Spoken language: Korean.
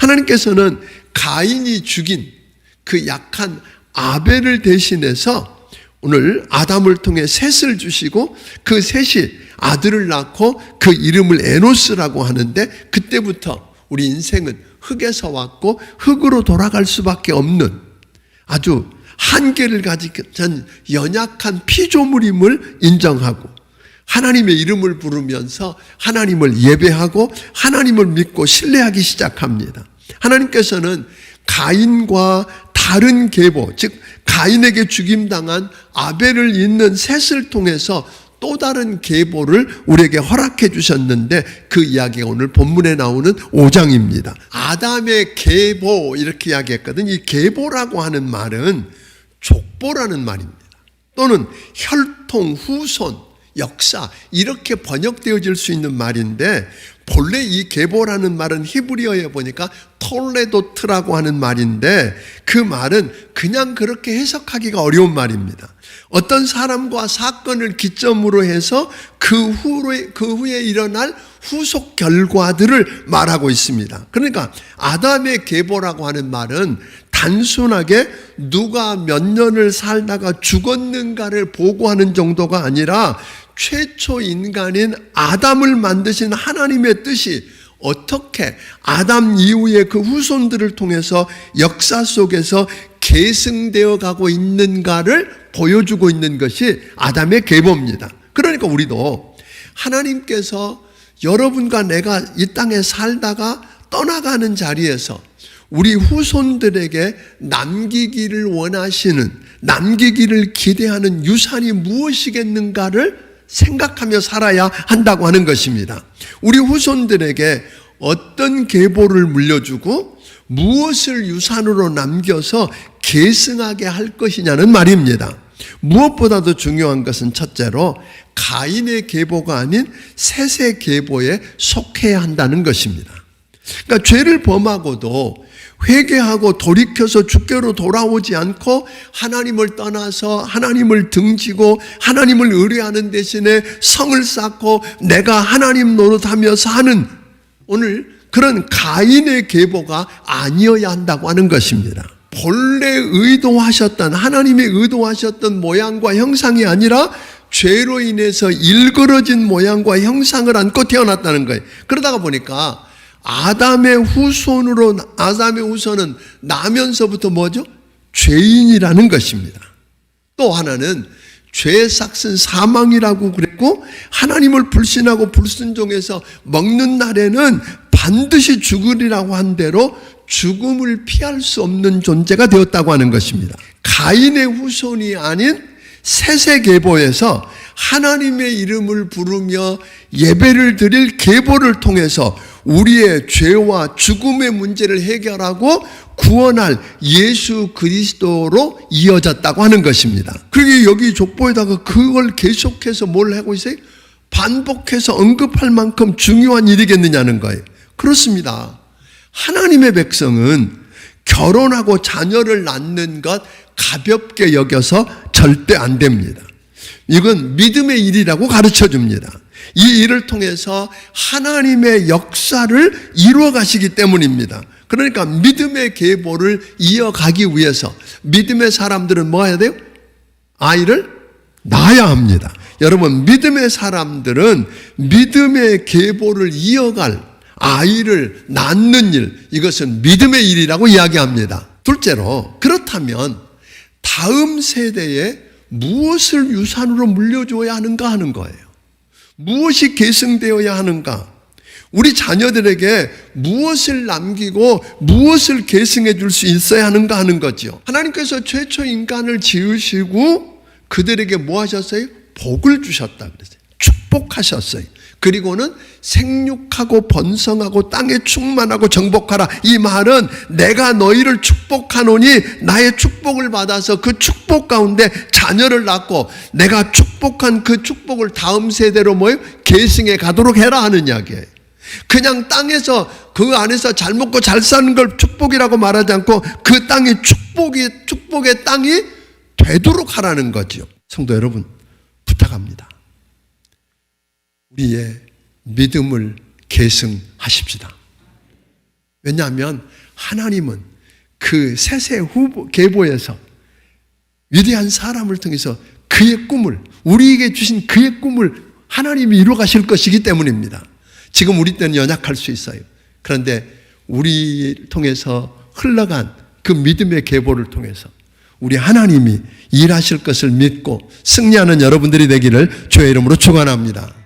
하나님께서는 가인이 죽인 그 약한 아벨을 대신해서 오늘 아담을 통해 셋을 주시고 그 셋이 아들을 낳고 그 이름을 에노스라고 하는데, 그때부터 우리 인생은 흙에서 왔고 흙으로 돌아갈 수밖에 없는 아주 한계를 가진 연약한 피조물임을 인정하고 하나님의 이름을 부르면서 하나님을 예배하고 하나님을 믿고 신뢰하기 시작합니다. 하나님께서는 가인과 다른 계보, 즉 가인에게 죽임당한 아벨을 잇는 셋을 통해서 또 다른 계보를 우리에게 허락해 주셨는데, 그 이야기가 오늘 본문에 나오는 5장입니다. 아담의 계보 이렇게 이야기했거든요. 이 계보라고 하는 말은 족보라는 말입니다. 또는 혈통, 후손, 역사 이렇게 번역되어질 수 있는 말인데, 본래 이 계보라는 말은 히브리어에 보니까 톨레도트라고 하는 말인데, 그 말은 그냥 그렇게 해석하기가 어려운 말입니다. 어떤 사람과 사건을 기점으로 해서 그 후에 일어날 후속 결과들을 말하고 있습니다. 그러니까 아담의 계보라고 하는 말은 단순하게 누가 몇 년을 살다가 죽었는가를 보고하는 정도가 아니라 최초 인간인 아담을 만드신 하나님의 뜻이 어떻게 아담 이후에 그 후손들을 통해서 역사 속에서 계승되어 가고 있는가를 보여주고 있는 것이 아담의 계보입니다. 그러니까 우리도 하나님께서 여러분과 내가 이 땅에 살다가 떠나가는 자리에서 우리 후손들에게 남기기를 원하시는, 남기기를 기대하는 유산이 무엇이겠는가를 생각하며 살아야 한다고 하는 것입니다. 우리 후손들에게 어떤 계보를 물려주고 무엇을 유산으로 남겨서 계승하게 할 것이냐는 말입니다. 무엇보다도 중요한 것은 첫째로 가인의 계보가 아닌 셋의 계보에 속해야 한다는 것입니다. 그러니까 죄를 범하고도 회개하고 돌이켜서 주께로 돌아오지 않고 하나님을 떠나서 하나님을 등지고 하나님을 의뢰하는 대신에 성을 쌓고 내가 하나님 노릇하며 사는 오늘 그런 가인의 계보가 아니어야 한다고 하는 것입니다. 본래 의도하셨던, 하나님이 의도하셨던 모양과 형상이 아니라 죄로 인해서 일그러진 모양과 형상을 안고 태어났다는 거예요. 그러다가 보니까 아담의 후손은 나면서부터 뭐죠? 죄인이라는 것입니다. 또 하나는 죄의 삭은 사망이라고 그랬고, 하나님을 불신하고 불순종해서 먹는 날에는 반드시 죽으리라고 한 대로 죽음을 피할 수 없는 존재가 되었다고 하는 것입니다. 가인의 후손이 아닌 셋의 계보에서 하나님의 이름을 부르며 예배를 드릴 계보를 통해서 우리의 죄와 죽음의 문제를 해결하고 구원할 예수 그리스도로 이어졌다고 하는 것입니다. 그게 여기 족보에다가 그걸 계속해서 뭘 하고 있어요? 반복해서 언급할 만큼 중요한 일이겠느냐는 거예요. 그렇습니다. 하나님의 백성은 결혼하고 자녀를 낳는 것 가볍게 여겨서 절대 안 됩니다. 이건 믿음의 일이라고 가르쳐 줍니다. 이 일을 통해서 하나님의 역사를 이루어 가시기 때문입니다. 그러니까 믿음의 계보를 이어가기 위해서 믿음의 사람들은 뭐 해야 돼요? 아이를 낳아야 합니다. 여러분, 믿음의 사람들은 믿음의 계보를 이어갈 아이를 낳는 일, 이것은 믿음의 일이라고 이야기합니다. 둘째로, 그렇다면 다음 세대에 무엇을 유산으로 물려줘야 하는가 하는 거예요. 무엇이 계승되어야 하는가? 우리 자녀들에게 무엇을 남기고 무엇을 계승해 줄 수 있어야 하는가 하는 거죠. 하나님께서 최초 인간을 지으시고 그들에게 뭐 하셨어요? 복을 주셨다 그랬어요. 축복하셨어요. 그리고는 생육하고 번성하고 땅에 충만하고 정복하라. 이 말은 내가 너희를 축복하노니 나의 축복을 받아서 그 축복 가운데 자녀를 낳고 내가 축복한 그 축복을 다음 세대로 뭐예요? 계승해 가도록 해라 하는 이야기예요. 그냥 땅에서 그 안에서 잘 먹고 잘 사는 걸 축복이라고 말하지 않고 그 땅이 축복의 땅이 되도록 하라는 거죠. 성도 여러분, 부탁합니다. 우리의 믿음을 계승하십시다. 왜냐하면 하나님은 그 세세 계보에서 위대한 사람을 통해서 그의 꿈을, 우리에게 주신 그의 꿈을 하나님이 이루어 가실 것이기 때문입니다. 지금 우리 때는 연약할 수 있어요. 그런데 우리 통해서 흘러간 그 믿음의 계보를 통해서 우리 하나님이 일하실 것을 믿고 승리하는 여러분들이 되기를 주의 이름으로 축원합니다.